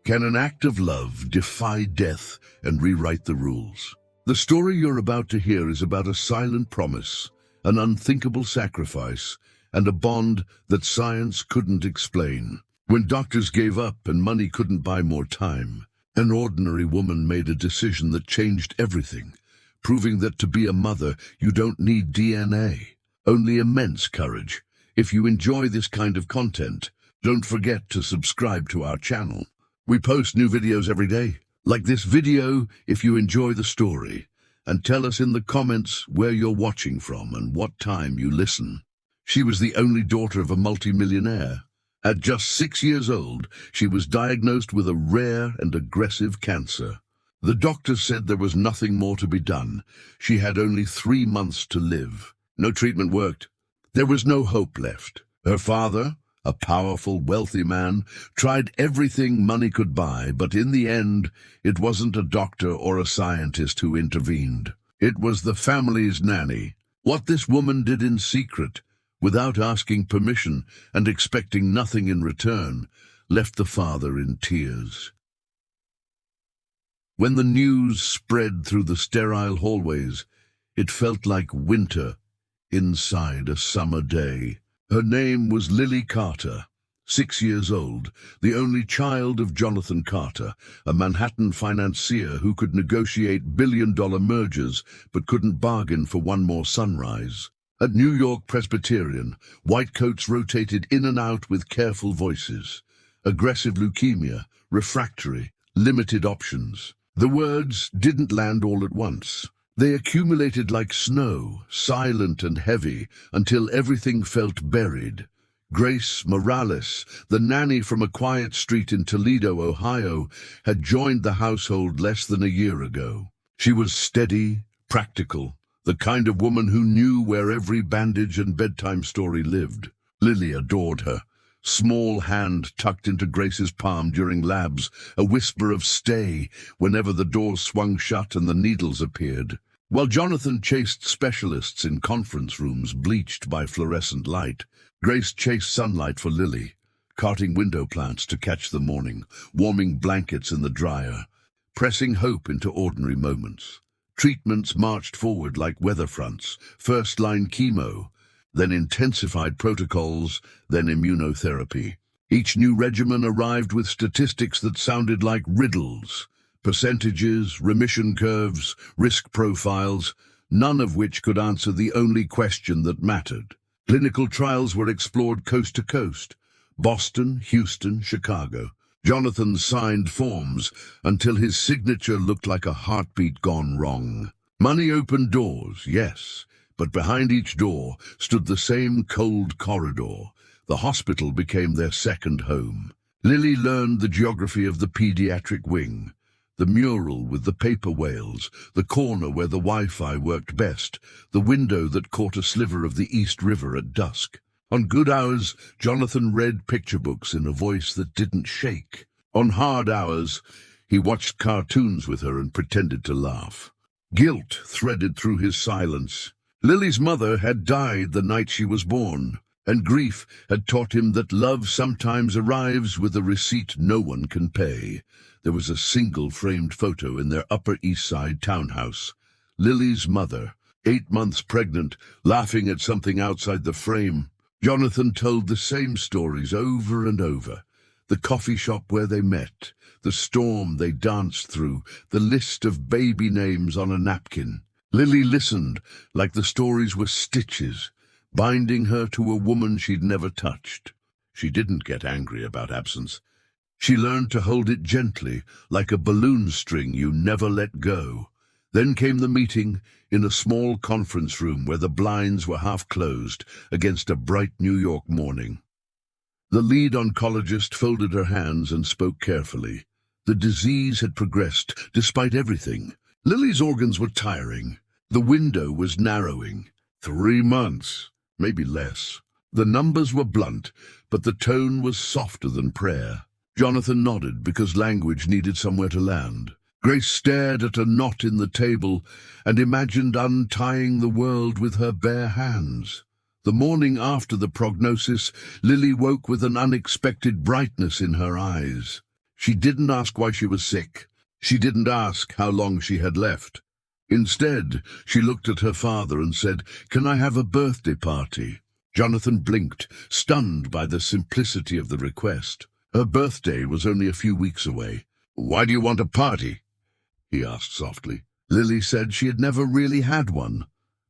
Can an act of love defy death and rewrite the rules? The story you're about to hear is about a silent promise, an unthinkable sacrifice, and a bond that science couldn't explain. When doctors gave up and money couldn't buy more time, an ordinary woman made a decision that changed everything, proving that to be a mother, you don't need DNA, only immense courage. If you enjoy this kind of content, don't forget to subscribe to our channel. We post new videos every day. Like this video if you enjoy the story, and tell us in the comments where you're watching from and what time you listen. She was the only daughter of a multimillionaire. At just 6 years old, she was diagnosed with a rare and aggressive cancer. The doctors said there was nothing more to be done. She had only 3 months to live. No treatment worked. There was no hope left. Her father, a powerful, wealthy man, tried everything money could buy, but in the end, it wasn't a doctor or a scientist who intervened. It was the family's nanny. What this woman did in secret, without asking permission and expecting nothing in return, left the father in tears. When the news spread through the sterile hallways, it felt like winter inside a summer day. Her name was Lily Carter, 6 years old, the only child of Jonathan Carter, a Manhattan financier who could negotiate billion-dollar mergers but couldn't bargain for one more sunrise. At New York Presbyterian, white coats rotated in and out with careful voices. Aggressive leukemia, refractory, limited options. The words didn't land all at once. They accumulated like snow, silent and heavy, until everything felt buried. Grace Morales, the nanny from a quiet street in Toledo, Ohio, had joined the household less than a year ago. She was steady, practical, the kind of woman who knew where every bandage and bedtime story lived. Lily adored her. Small hand tucked into Grace's palm during labs, a whisper of stay whenever the doors swung shut and the needles appeared. While Jonathan chased specialists in conference rooms bleached by fluorescent light, Grace chased sunlight for Lily, carting window plants to catch the morning, warming blankets in the dryer, pressing hope into ordinary moments. Treatments marched forward like weather fronts, first-line chemo, then intensified protocols, then immunotherapy. Each new regimen arrived with statistics that sounded like riddles. Percentages, remission curves, risk profiles, none of which could answer the only question that mattered. Clinical trials were explored coast to coast: Boston, Houston, Chicago. Jonathan signed forms until his signature looked like a heartbeat gone wrong. Money opened doors, yes, but behind each door stood the same cold corridor. The hospital became their second home. Lily learned the geography of the pediatric wing. The mural with the paper whales, the corner where the Wi-Fi worked best, the window that caught a sliver of the East River at dusk. On good hours, Jonathan read picture books in a voice that didn't shake. On hard hours, he watched cartoons with her and pretended to laugh. Guilt threaded through his silence. Lily's mother had died the night she was born, and grief had taught him that love sometimes arrives with a receipt no one can pay. There was a single framed photo in their Upper East Side townhouse. Lily's mother, 8 months pregnant, laughing at something outside the frame. Jonathan told the same stories over and over. The coffee shop where they met, the storm they danced through, the list of baby names on a napkin. Lily listened like the stories were stitches, binding her to a woman she'd never touched. She didn't get angry about absence. She learned to hold it gently, like a balloon string you never let go. Then came the meeting in a small conference room where the blinds were half closed against a bright New York morning. The lead oncologist folded her hands and spoke carefully. The disease had progressed despite everything. Lily's organs were tiring. The window was narrowing. 3 months, maybe less. The numbers were blunt, but the tone was softer than prayer. Jonathan nodded because language needed somewhere to land. Grace stared at a knot in the table and imagined untying the world with her bare hands. The morning after the prognosis, Lily woke with an unexpected brightness in her eyes. She didn't ask why she was sick. She didn't ask how long she had left. Instead, she looked at her father and said, "Can I have a birthday party?" Jonathan blinked, stunned by the simplicity of the request. Her birthday was only a few weeks away. "Why do you want a party?" he asked softly. Lily said she had never really had one.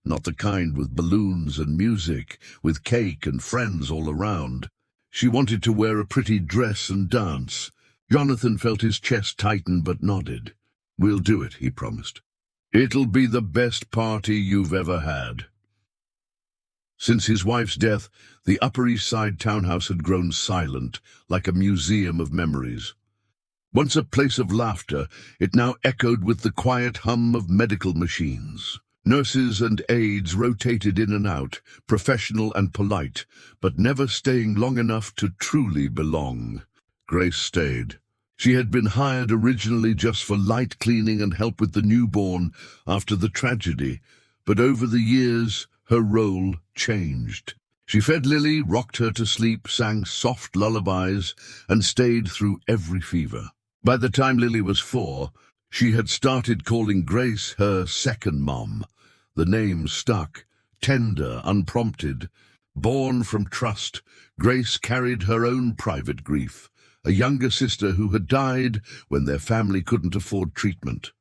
Not the kind with balloons and music, with cake and friends all around. She wanted to wear a pretty dress and dance. Jonathan felt his chest tighten but nodded. "We'll do it," he promised. "It'll be the best party you've ever had." Since his wife's death, the Upper East Side townhouse had grown silent, like a museum of memories. Once a place of laughter, it now echoed with the quiet hum of medical machines. Nurses and aides rotated in and out, professional and polite, but never staying long enough to truly belong. Grace stayed. She had been hired originally just for light cleaning and help with the newborn after the tragedy, but over the years her role changed. She fed Lily, rocked her to sleep, sang soft lullabies, and stayed through every fever. By the time Lily was 4, she had started calling Grace her second mom. The name stuck, tender, unprompted. Born from trust, Grace carried her own private grief, a younger sister who had died when their family couldn't afford treatment.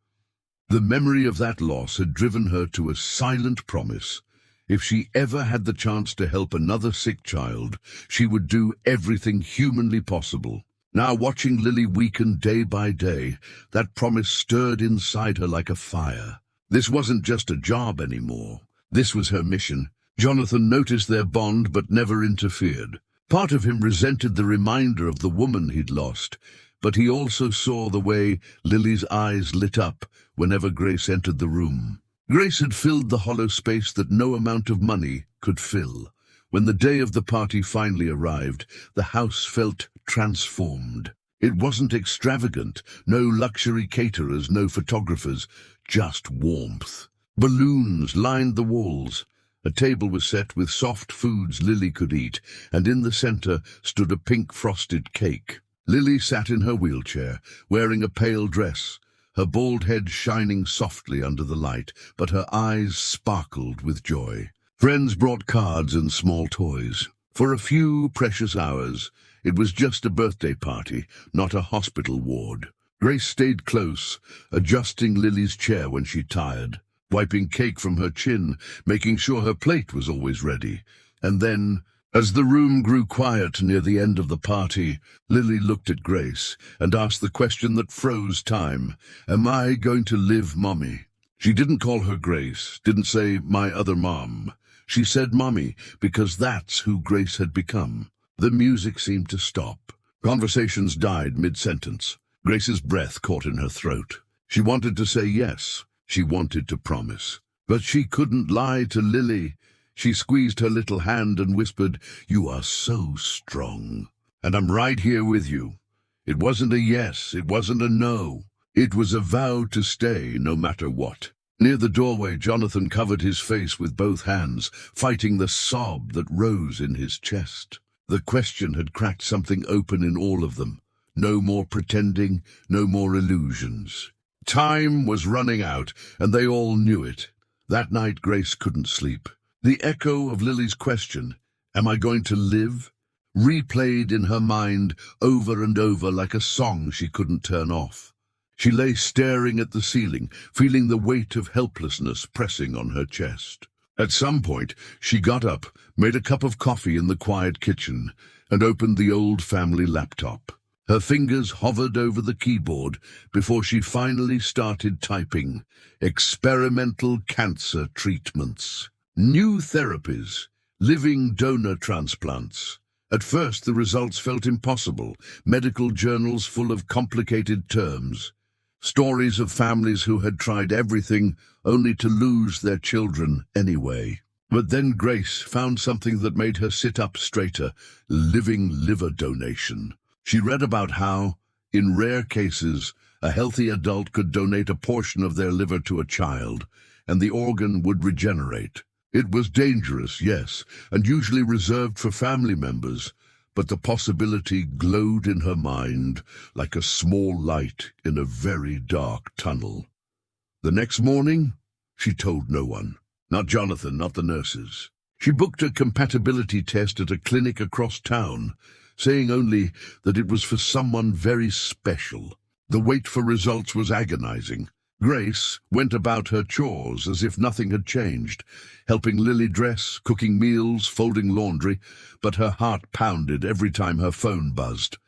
The memory of that loss had driven her to a silent promise. If she ever had the chance to help another sick child, she would do everything humanly possible. Now, watching Lily weaken day by day, that promise stirred inside her like a fire. This wasn't just a job anymore. This was her mission. Jonathan noticed their bond but never interfered. Part of him resented the reminder of the woman he'd lost, but he also saw the way Lily's eyes lit up whenever Grace entered the room. Grace had filled the hollow space that no amount of money could fill. When the day of the party finally arrived, the house felt transformed. It wasn't extravagant, no luxury caterers, no photographers, just warmth. Balloons lined the walls. A table was set with soft foods Lily could eat, and in the center stood a pink frosted cake. Lily sat in her wheelchair, wearing a pale dress, her bald head shining softly under the light, but her eyes sparkled with joy. Friends brought cards and small toys. For a few precious hours, it was just a birthday party, not a hospital ward. Grace stayed close, adjusting Lily's chair when she tired, wiping cake from her chin, making sure her plate was always ready. And then, as the room grew quiet near the end of the party, Lily looked at Grace and asked the question that froze time. "Am I going to live, Mommy?" She didn't call her Grace, didn't say, "my other mom." She said Mommy, because that's who Grace had become. The music seemed to stop. Conversations died mid-sentence. Grace's breath caught in her throat. She wanted to say yes. She wanted to promise. But she couldn't lie to Lily. She squeezed her little hand and whispered, "You are so strong. And I'm right here with you." It wasn't a yes, it wasn't a no. It was a vow to stay no matter what. Near the doorway, Jonathan covered his face with both hands, fighting the sob that rose in his chest. The question had cracked something open in all of them. No more pretending, no more illusions. Time was running out, and they all knew it. That night, Grace couldn't sleep. The echo of Lily's question, "Am I going to live?" replayed in her mind over and over like a song she couldn't turn off. She lay staring at the ceiling, feeling the weight of helplessness pressing on her chest. At some point, she got up, made a cup of coffee in the quiet kitchen, and opened the old family laptop. Her fingers hovered over the keyboard before she finally started typing. Experimental cancer treatments. New therapies. Living donor transplants. At first, the results felt impossible. Medical journals full of complicated terms. Stories of families who had tried everything only to lose their children anyway. But then Grace found something that made her sit up straighter. Living liver donation. She read about how, in rare cases, a healthy adult could donate a portion of their liver to a child, and the organ would regenerate. It was dangerous, yes, and usually reserved for family members, but the possibility glowed in her mind like a small light in a very dark tunnel. The next morning, she told no one. Not Jonathan, not the nurses. She booked a compatibility test at a clinic across town, saying only that it was for someone very special. The wait for results was agonizing. Grace went about her chores as if nothing had changed, helping Lily dress, cooking meals, folding laundry, but her heart pounded every time her phone buzzed.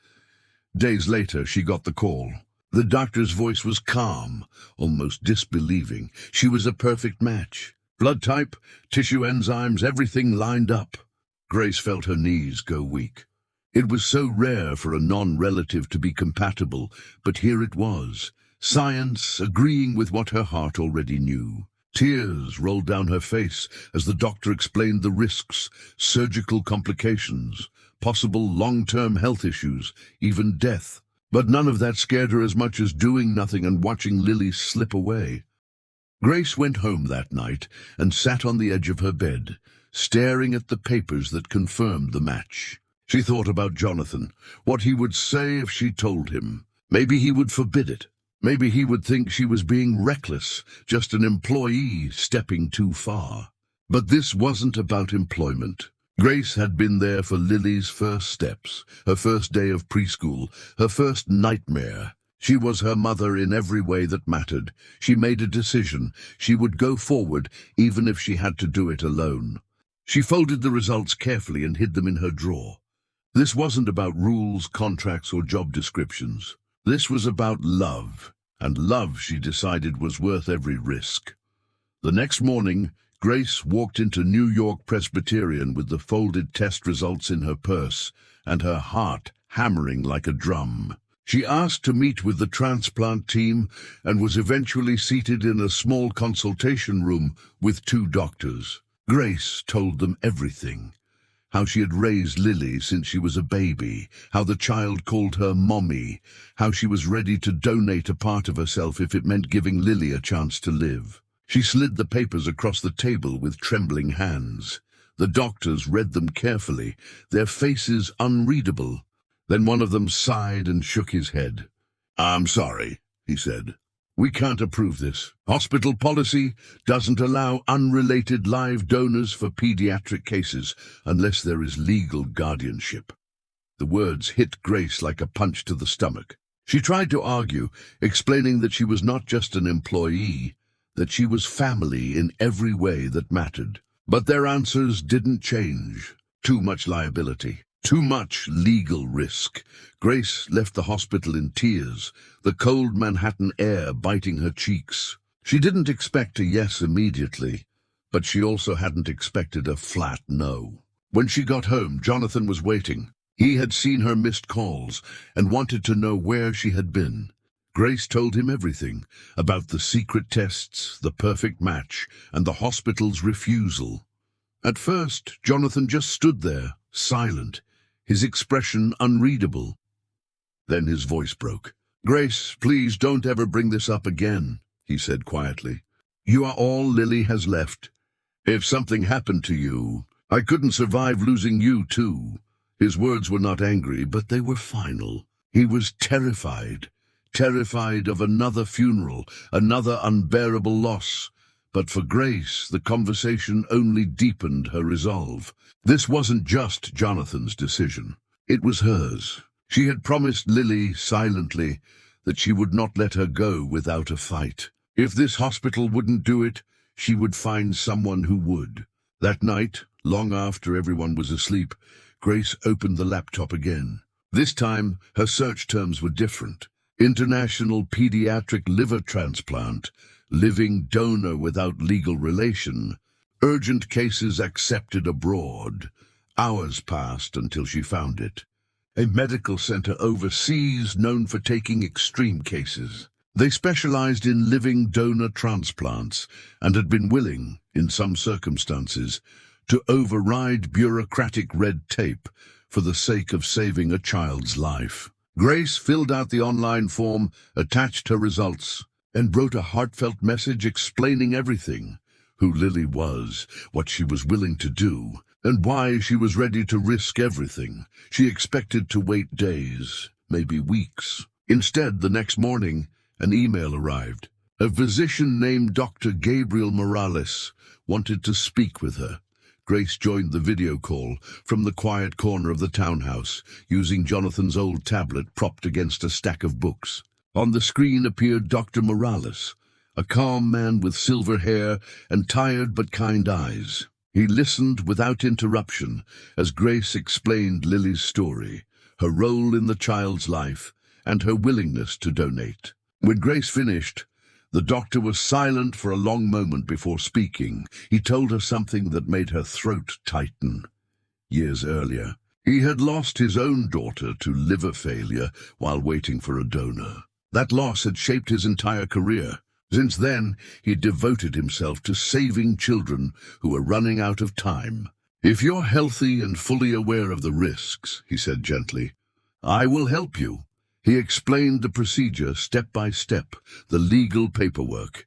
Days later, she got the call. The doctor's voice was calm, almost disbelieving. She was a perfect match. Blood type, tissue enzymes, everything lined up. Grace felt her knees go weak. It was so rare for a non-relative to be compatible, but here it was. Science agreeing with what her heart already knew. Tears rolled down her face as the doctor explained the risks, surgical complications, possible long-term health issues, even death. But none of that scared her as much as doing nothing and watching Lily slip away. Grace went home that night and sat on the edge of her bed, staring at the papers that confirmed the match. She thought about Jonathan, what he would say if she told him. Maybe he would forbid it. Maybe he would think she was being reckless, just an employee stepping too far. But this wasn't about employment. Grace had been there for Lily's first steps, her first day of preschool, her first nightmare. She was her mother in every way that mattered. She made a decision. She would go forward, even if she had to do it alone. She folded the results carefully and hid them in her drawer. This wasn't about rules, contracts, or job descriptions. This was about love, and love, she decided, was worth every risk. The next morning, Grace walked into New York Presbyterian with the folded test results in her purse and her heart hammering like a drum. She asked to meet with the transplant team and was eventually seated in a small consultation room with 2 doctors. Grace told them everything. How she had raised Lily since she was a baby, how the child called her Mommy, how she was ready to donate a part of herself if it meant giving Lily a chance to live. She slid the papers across the table with trembling hands. The doctors read them carefully, their faces unreadable. Then one of them sighed and shook his head. "I'm sorry," he said. "We can't approve this. Hospital policy doesn't allow unrelated live donors for pediatric cases unless there is legal guardianship." The words hit Grace like a punch to the stomach. She tried to argue, explaining that she was not just an employee, that she was family in every way that mattered. But their answers didn't change. Too much liability. Too much legal risk. Grace left the hospital in tears, the cold Manhattan air biting her cheeks. She didn't expect a yes immediately, but she also hadn't expected a flat no. When she got home, Jonathan was waiting. He had seen her missed calls and wanted to know where she had been. Grace told him everything about the secret tests, the perfect match, and the hospital's refusal. At first, Jonathan just stood there, silent, his expression unreadable. Then his voice broke. "Grace, please don't ever bring this up again," he said quietly. "You are all Lily has left. If something happened to you, I couldn't survive losing you too." His words were not angry, but they were final. He was terrified of another funeral, another unbearable loss. But for Grace, the conversation only deepened her resolve. This wasn't just Jonathan's decision. It was hers. She had promised Lily silently that she would not let her go without a fight. If this hospital wouldn't do it, she would find someone who would. That night, long after everyone was asleep, Grace opened the laptop again. This time, her search terms were different. International pediatric liver transplant, living donor without legal relation, urgent cases accepted abroad. Hours passed until she found it. A medical center overseas known for taking extreme cases. They specialized in living donor transplants and had been willing, in some circumstances, to override bureaucratic red tape for the sake of saving a child's life. Grace filled out the online form, attached her results, and wrote a heartfelt message explaining everything: who Lily was, what she was willing to do, and why she was ready to risk everything. She expected to wait days, maybe weeks. Instead, the next morning, an email arrived. A physician named Dr. Gabriel Morales wanted to speak with her. Grace joined the video call from the quiet corner of the townhouse, using Jonathan's old tablet propped against a stack of books. On the screen appeared Dr. Morales, a calm man with silver hair and tired but kind eyes. He listened without interruption as Grace explained Lily's story, her role in the child's life, and her willingness to donate. When Grace finished, the doctor was silent for a long moment before speaking. He told her something that made her throat tighten. Years earlier, he had lost his own daughter to liver failure while waiting for a donor. That loss had shaped his entire career. Since then, he devoted himself to saving children who were running out of time. "If you're healthy and fully aware of the risks," he said gently, "I will help you." He explained the procedure step by step, the legal paperwork,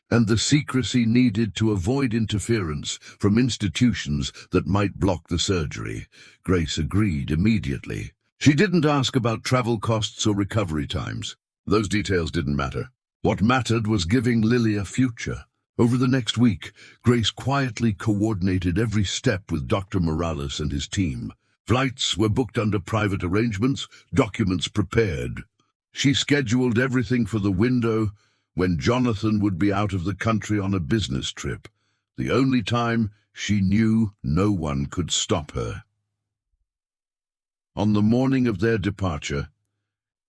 and the secrecy needed to avoid interference from institutions that might block the surgery. Grace agreed immediately. She didn't ask about travel costs or recovery times. Those details didn't matter. What mattered was giving Lily a future. Over the next week, Grace quietly coordinated every step with Dr. Morales and his team. Flights were booked under private arrangements, documents prepared. She scheduled everything for the window when Jonathan would be out of the country on a business trip, the only time she knew no one could stop her. On the morning of their departure,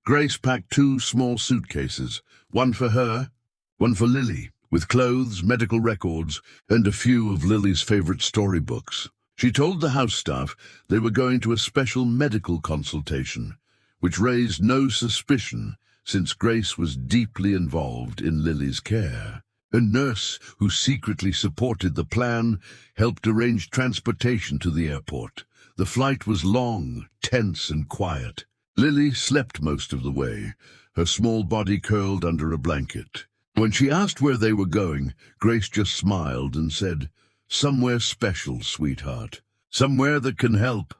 Grace packed 2 small suitcases, one for her, one for Lily, with clothes, medical records, and a few of Lily's favorite storybooks. She told the house staff they were going to a special medical consultation, which raised no suspicion since Grace was deeply involved in Lily's care. A nurse who secretly supported the plan helped arrange transportation to the airport. The flight was long, tense, and quiet. Lily slept most of the way, her small body curled under a blanket. When she asked where they were going, Grace just smiled and said, "Somewhere special, sweetheart. Somewhere that can help."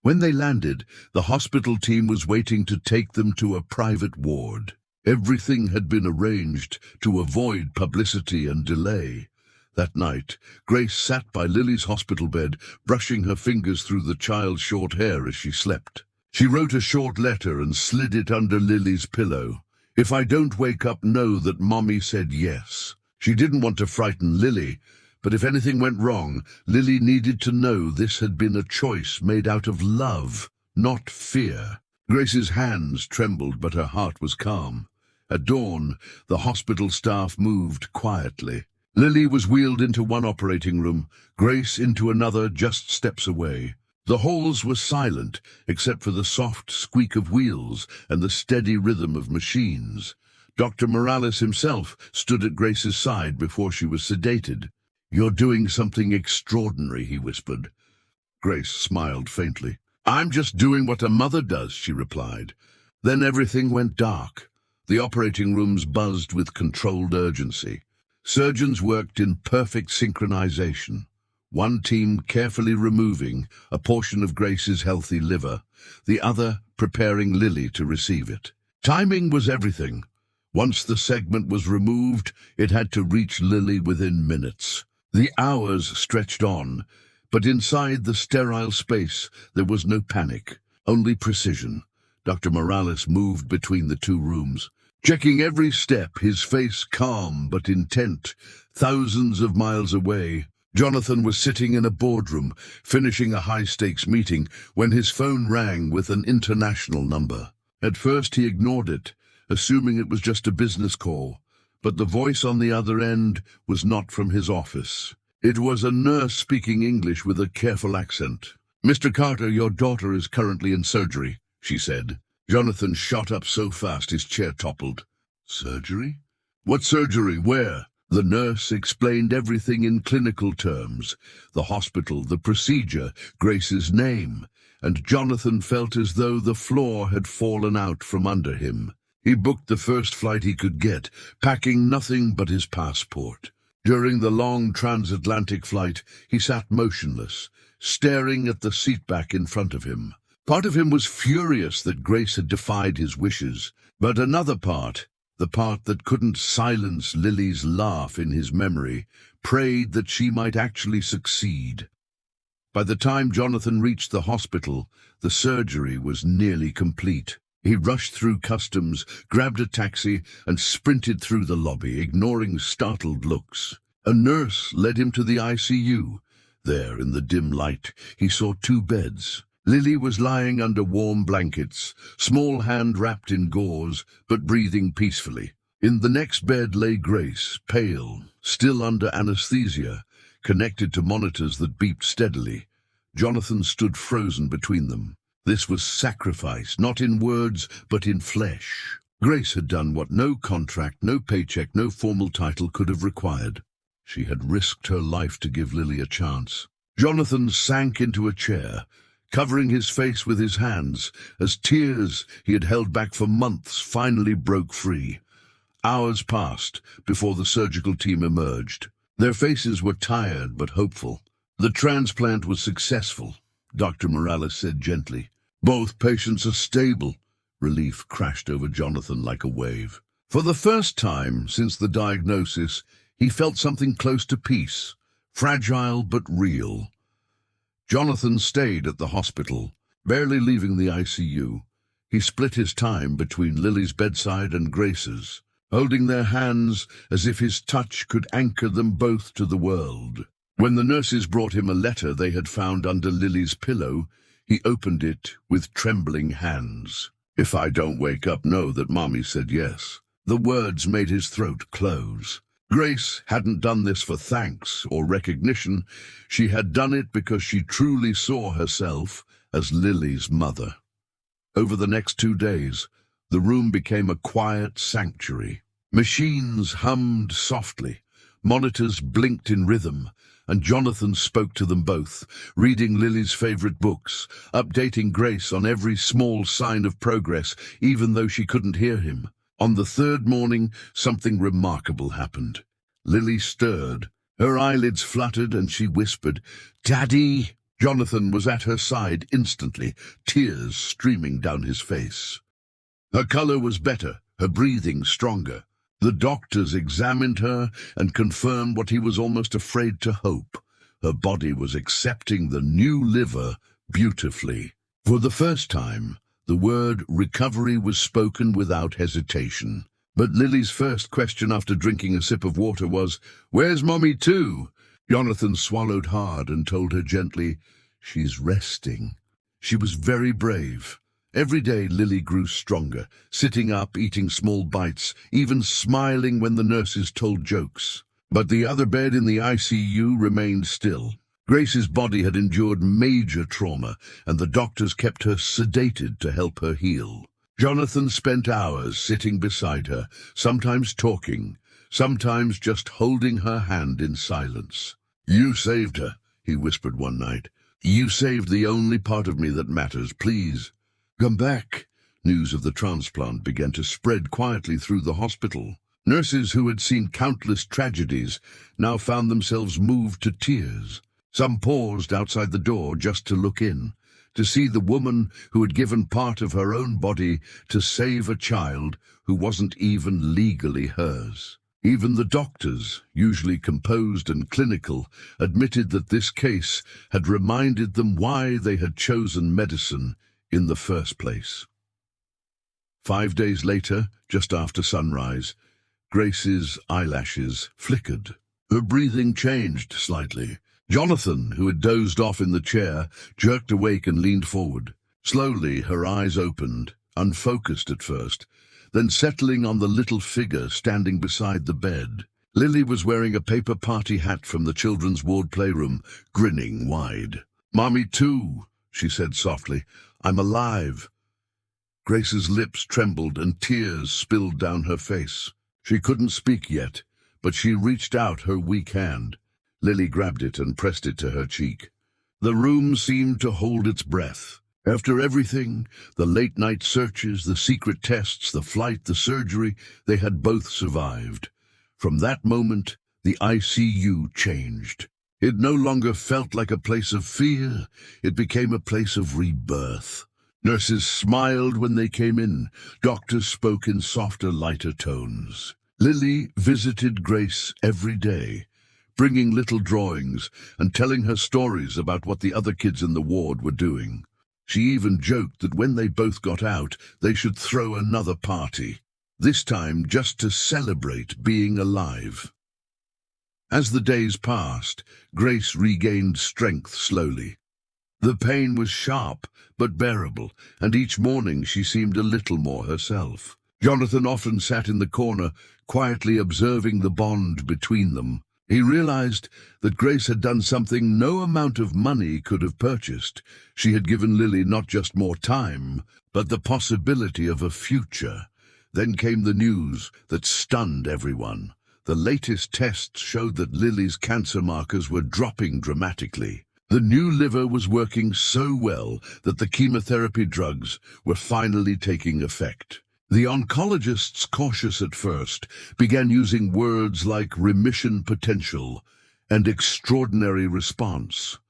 When they landed, the hospital team was waiting to take them to a private ward. Everything had been arranged to avoid publicity and delay. That night, Grace sat by Lily's hospital bed, brushing her fingers through the child's short hair as she slept. She wrote a short letter and slid it under Lily's pillow. "If I don't wake up, know that Mommy said yes." She didn't want to frighten Lily, but if anything went wrong, Lily needed to know this had been a choice made out of love, not fear. Grace's hands trembled, but her heart was calm. At dawn, the hospital staff moved quietly. Lily was wheeled into one operating room, Grace into another just steps away. The halls were silent, except for the soft squeak of wheels and the steady rhythm of machines. Dr. Morales himself stood at Grace's side before she was sedated. "You're doing something extraordinary," he whispered. Grace smiled faintly. "I'm just doing what a mother does," she replied. Then everything went dark. The operating rooms buzzed with controlled urgency. Surgeons worked in perfect synchronization. One team carefully removing a portion of Grace's healthy liver, the other preparing Lily to receive it. Timing was everything. Once the segment was removed, it had to reach Lily within minutes. The hours stretched on, but inside the sterile space there was no panic, only precision. Dr. Morales moved between the 2 rooms, checking every step, his face calm but intent. Thousands of miles away, Jonathan was sitting in a boardroom, finishing a high-stakes meeting, when his phone rang with an international number. At first he ignored it, assuming it was just a business call, but the voice on the other end was not from his office. It was a nurse speaking English with a careful accent. "Mr. Carter, your daughter is currently in surgery," she said. Jonathan shot up so fast his chair toppled. "Surgery? What surgery? Where?" The nurse explained everything in clinical terms, the hospital, the procedure, Grace's name, and Jonathan felt as though the floor had fallen out from under him. He booked the first flight he could get, packing nothing but his passport. During the long transatlantic flight, he sat motionless, staring at the seatback in front of him. Part of him was furious that Grace had defied his wishes, but another part, the part that couldn't silence Lily's laugh in his memory, prayed that she might actually succeed. By the time Jonathan reached the hospital, the surgery was nearly complete. He rushed through customs, grabbed a taxi, and sprinted through the lobby, ignoring startled looks. A nurse led him to the ICU. There, in the dim light, he saw 2 beds. Lily was lying under warm blankets, small hand wrapped in gauze, but breathing peacefully. In the next bed lay Grace, pale, still under anesthesia, connected to monitors that beeped steadily. Jonathan stood frozen between them. This was sacrifice, not in words, but in flesh. Grace had done what no contract, no paycheck, no formal title could have required. She had risked her life to give Lily a chance. Jonathan sank into a chair, covering his face with his hands, as tears he had held back for months finally broke free. Hours passed before the surgical team emerged. Their faces were tired but hopeful. The transplant was successful, Dr. Morales said gently. Both patients are stable. Relief crashed over Jonathan like a wave. For the first time since the diagnosis, he felt something close to peace, fragile but real. Jonathan stayed at the hospital, barely leaving the ICU. He split his time between Lily's bedside and Grace's, holding their hands as if his touch could anchor them both to the world. When the nurses brought him a letter they had found under Lily's pillow, he opened it with trembling hands. "If I don't wake up, know that Mommy said yes." The words made his throat close. Grace hadn't done this for thanks or recognition. She had done it because she truly saw herself as Lily's mother. Over the next 2 days, the room became a quiet sanctuary. Machines hummed softly, monitors blinked in rhythm, and Jonathan spoke to them both, reading Lily's favorite books, updating Grace on every small sign of progress, even though she couldn't hear him. On the 3rd morning, something remarkable happened. Lily stirred. Her eyelids fluttered and she whispered, "Daddy!" Jonathan was at her side instantly, tears streaming down his face. Her color was better, her breathing stronger. The doctors examined her and confirmed what he was almost afraid to hope. Her body was accepting the new liver beautifully. For the first time, the word recovery was spoken without hesitation. But Lily's first question after drinking a sip of water was, "Where's Mommy too?" Jonathan swallowed hard and told her gently, "She's resting." She was very brave. Every day Lily grew stronger, sitting up, eating small bites, even smiling when the nurses told jokes. But the other bed in the ICU remained still. Grace's body had endured major trauma, and the doctors kept her sedated to help her heal. Jonathan spent hours sitting beside her, sometimes talking, sometimes just holding her hand in silence. "You saved her," he whispered one night. "You saved the only part of me that matters. Please, come back." News of the transplant began to spread quietly through the hospital. Nurses who had seen countless tragedies now found themselves moved to tears. Some paused outside the door just to look in, to see the woman who had given part of her own body to save a child who wasn't even legally hers. Even the doctors, usually composed and clinical, admitted that this case had reminded them why they had chosen medicine in the first place. 5 days later, just after sunrise, Grace's eyelashes flickered. Her breathing changed slightly. Jonathan, who had dozed off in the chair, jerked awake and leaned forward. Slowly, her eyes opened, unfocused at first, then settling on the little figure standing beside the bed. Lily was wearing a paper party hat from the children's ward playroom, grinning wide. "Mommy too," she said softly. "I'm alive." Grace's lips trembled and tears spilled down her face. She couldn't speak yet, but she reached out her weak hand. Lily grabbed it and pressed it to her cheek. The room seemed to hold its breath. After everything, the late-night searches, the secret tests, the flight, the surgery, they had both survived. From that moment, The ICU changed. It no longer felt like a place of fear. It became a place of rebirth. Nurses smiled when they came in. Doctors spoke in softer, lighter tones. Lily visited Grace every day, bringing little drawings and telling her stories about what the other kids in the ward were doing. She even joked that when they both got out, they should throw another party, this time just to celebrate being alive. As the days passed, Grace regained strength slowly. The pain was sharp but bearable, and each morning she seemed a little more herself. Jonathan often sat in the corner, quietly observing the bond between them. He realized that Grace had done something no amount of money could have purchased. She had given Lily not just more time, but the possibility of a future. Then came the news that stunned everyone. The latest tests showed that Lily's cancer markers were dropping dramatically. The new liver was working so well that the chemotherapy drugs were finally taking effect. The oncologists, cautious at first, began using words like remission potential and extraordinary response.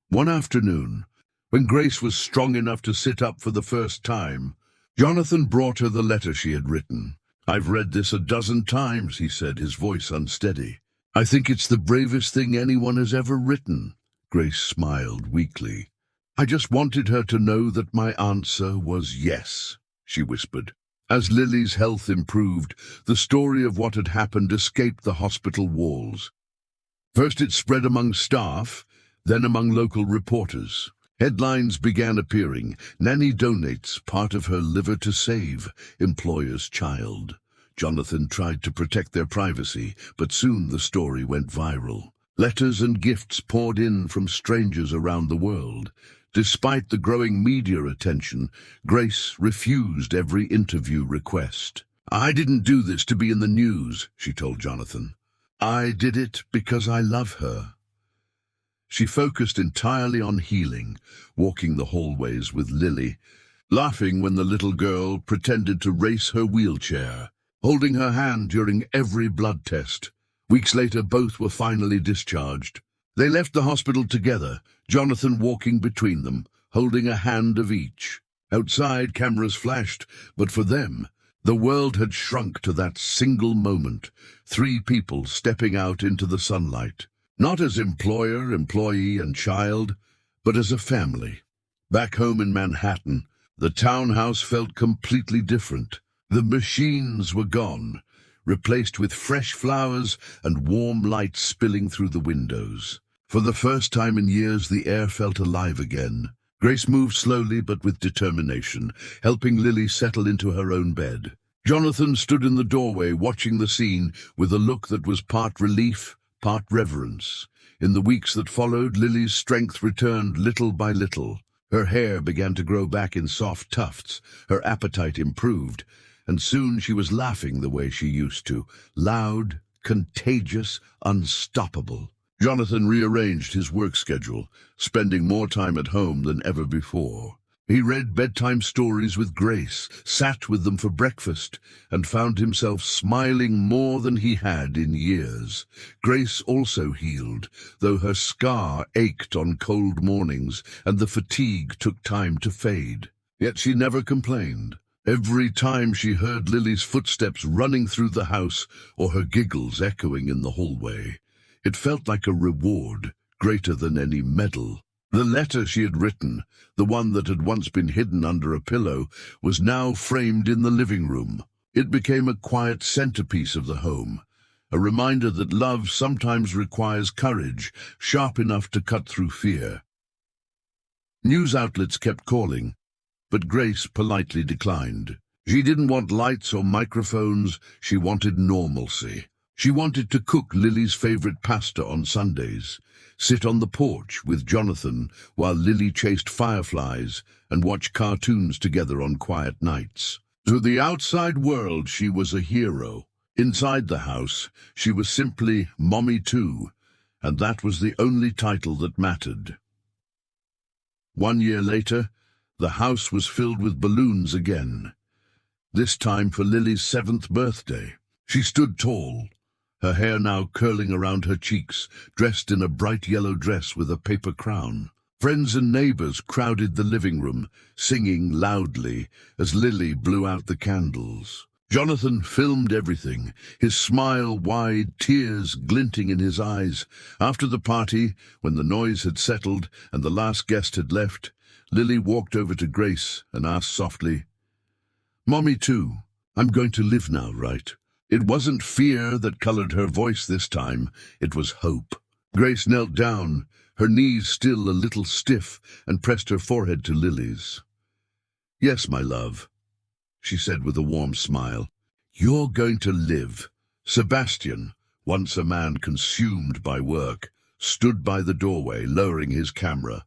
One afternoon, when Grace was strong enough to sit up for the first time, Jonathan brought her the letter she had written. "I've read this a dozen times," he said, his voice unsteady. "I think it's the bravest thing anyone has ever written." Grace smiled weakly. "I just wanted her to know that my answer was yes," she whispered. As Lily's health improved, the story of what had happened escaped the hospital walls. First it spread among staff, then among local reporters. Headlines began appearing. Nanny donates part of her liver to save employer's child. Jonathan tried to protect their privacy, but soon the story went viral. Letters and gifts poured in from strangers around the world. Despite the growing media attention, Grace refused every interview request. "I didn't do this to be in the news," she told Jonathan. "I did it because I love her." She focused entirely on healing, walking the hallways with Lily, laughing when the little girl pretended to race her wheelchair, holding her hand during every blood test. Weeks later, both were finally discharged. They left the hospital together, Jonathan walking between them, holding a hand of each. Outside, cameras flashed, but for them, the world had shrunk to that single moment, 3 people stepping out into the sunlight. Not as employer, employee, and child, but as a family. Back home in Manhattan, the townhouse felt completely different. The machines were gone, replaced with fresh flowers and warm light spilling through the windows. For the first time in years, the air felt alive again. Grace moved slowly but with determination, helping Lily settle into her own bed. Jonathan stood in the doorway, watching the scene with a look that was part relief, part reverence. In the weeks that followed, Lily's strength returned little by little. Her hair began to grow back in soft tufts, her appetite improved, and soon she was laughing the way she used to, loud, contagious, unstoppable. Jonathan rearranged his work schedule, spending more time at home than ever before. He read bedtime stories with Grace, sat with them for breakfast, and found himself smiling more than he had in years. Grace also healed, though her scar ached on cold mornings and the fatigue took time to fade. Yet she never complained. Every time she heard Lily's footsteps running through the house or her giggles echoing in the hallway, it felt like a reward greater than any medal. The letter she had written, the one that had once been hidden under a pillow, was now framed in the living room. It became a quiet centerpiece of the home, a reminder that love sometimes requires courage, sharp enough to cut through fear. News outlets kept calling, but Grace politely declined. She didn't want lights or microphones, she wanted normalcy. She wanted to cook Lily's favorite pasta on Sundays, sit on the porch with Jonathan while Lily chased fireflies, and watch cartoons together on quiet nights. To the outside world, she was a hero. Inside the house, she was simply Mommy Too, and that was the only title that mattered. 1 year later, the house was filled with balloons again, this time for Lily's 7th birthday. She stood tall, her hair now curling around her cheeks, dressed in a bright yellow dress with a paper crown. Friends and neighbors crowded the living room, singing loudly as Lily blew out the candles. Jonathan filmed everything, his smile wide, tears glinting in his eyes. After the party, when the noise had settled and the last guest had left, Lily walked over to Grace and asked softly, "Mommy too, I'm going to live now, right?" It wasn't fear that colored her voice this time, it was hope. Grace knelt down, her knees still a little stiff, and pressed her forehead to Lily's. "Yes, my love," she said with a warm smile. "You're going to live." Sebastian, once a man consumed by work, stood by the doorway, lowering his camera.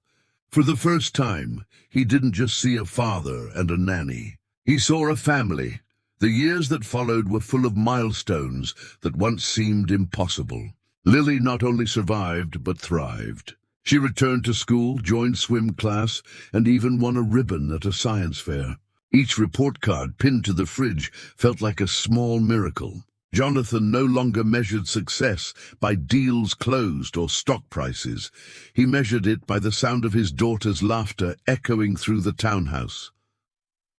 For the first time, he didn't just see a father and a nanny. He saw a family. The years that followed were full of milestones that once seemed impossible. Lily not only survived, but thrived. She returned to school, joined swim class, and even won a ribbon at a science fair. Each report card pinned to the fridge felt like a small miracle. Jonathan no longer measured success by deals closed or stock prices. He measured it by the sound of his daughter's laughter echoing through the townhouse.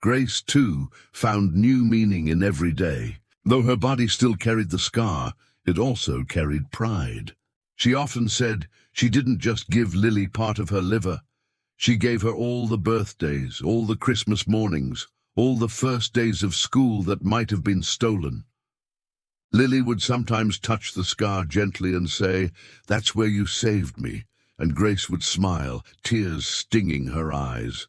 Grace, too, found new meaning in every day. Though her body still carried the scar, it also carried pride. She often said she didn't just give Lily part of her liver. She gave her all the birthdays, all the Christmas mornings, all the first days of school that might have been stolen. Lily would sometimes touch the scar gently and say, "That's where you saved me," and Grace would smile, tears stinging her eyes.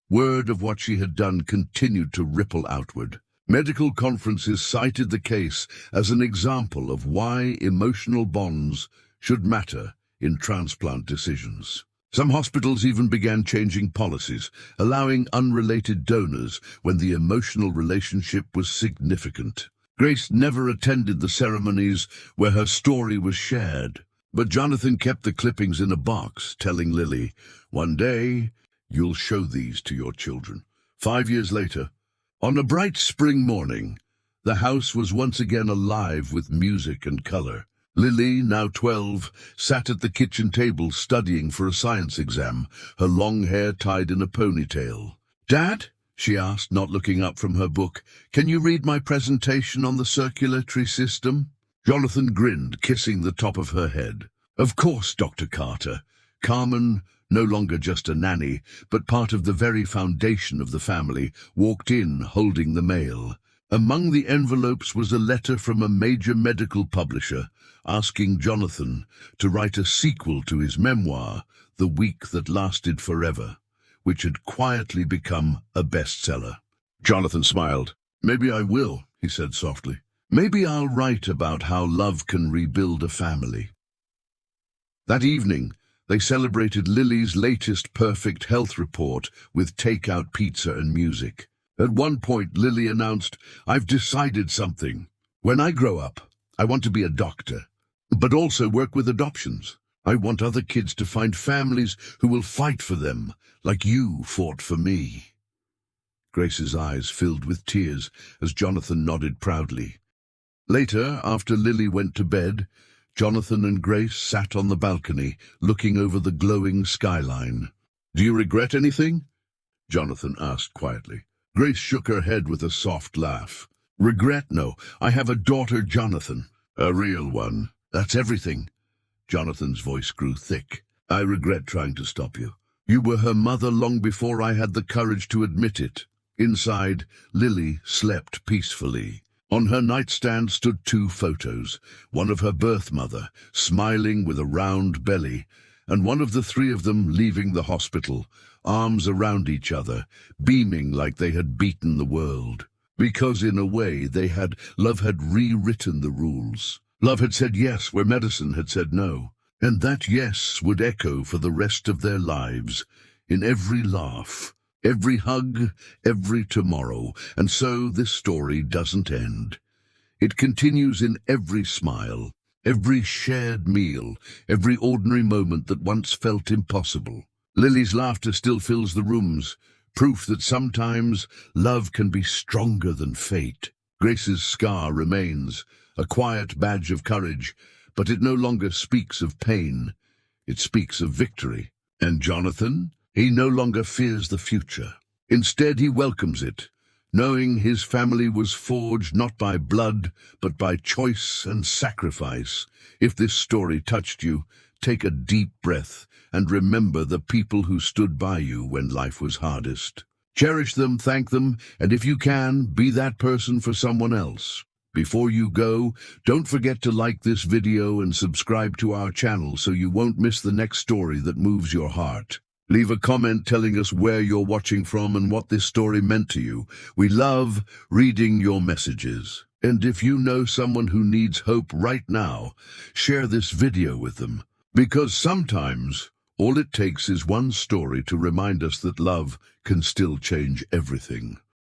Word of what she had done continued to ripple outward. Medical conferences cited the case as an example of why emotional bonds should matter in transplant decisions. Some hospitals even began changing policies, allowing unrelated donors when the emotional relationship was significant. Grace never attended the ceremonies where her story was shared, but Jonathan kept the clippings in a box, telling Lily, "One day, you'll show these to your children." 5 years later, on a bright spring morning, the house was once again alive with music and color. Lily, now 12, sat at the kitchen table studying for a science exam, her long hair tied in a ponytail. "Dad," she asked, not looking up from her book, "can you read my presentation on the circulatory system?" Jonathan grinned, kissing the top of her head. "Of course, Dr. Carter." Carmen, no longer just a nanny, but part of the very foundation of the family, walked in holding the mail. Among the envelopes was a letter from a major medical publisher asking Jonathan to write a sequel to his memoir, The Week That Lasted Forever, which had quietly become a bestseller. Jonathan smiled. "Maybe I will," he said softly. "Maybe I'll write about how love can rebuild a family." That evening, they celebrated Lily's latest perfect health report with takeout pizza and music. At one point, Lily announced, "I've decided something. When I grow up, I want to be a doctor, but also work with adoptions. I want other kids to find families who will fight for them, like you fought for me." Grace's eyes filled with tears as Jonathan nodded proudly. Later, after Lily went to bed, Jonathan and Grace sat on the balcony, looking over the glowing skyline. "Do you regret anything?" Jonathan asked quietly. Grace shook her head with a soft laugh. "Regret? No. I have a daughter, Jonathan. A real one. That's everything." Jonathan's voice grew thick. "I regret trying to stop you. You were her mother long before I had the courage to admit it." Inside, Lily slept peacefully. On her nightstand stood 2 photos, one of her birth mother, smiling with a round belly, and one of the 3 of them leaving the hospital, arms around each other, beaming like they had beaten the world. Because in a way love had rewritten the rules. Love had said yes where medicine had said no, and that yes would echo for the rest of their lives, in every laugh, every hug, every tomorrow. And so this story doesn't end. It continues in every smile, every shared meal, every ordinary moment that once felt impossible. Lily's laughter still fills the rooms, proof that sometimes love can be stronger than fate. Grace's scar remains, a quiet badge of courage, but it no longer speaks of pain. It speaks of victory. And Jonathan? He no longer fears the future. Instead, he welcomes it, knowing his family was forged not by blood, but by choice and sacrifice. If this story touched you, take a deep breath and remember the people who stood by you when life was hardest. Cherish them, thank them, and if you can, be that person for someone else. Before you go, don't forget to like this video and subscribe to our channel so you won't miss the next story that moves your heart. Leave a comment telling us where you're watching from and what this story meant to you. We love reading your messages. And if you know someone who needs hope right now, share this video with them. Because sometimes, all it takes is one story to remind us that love can still change everything.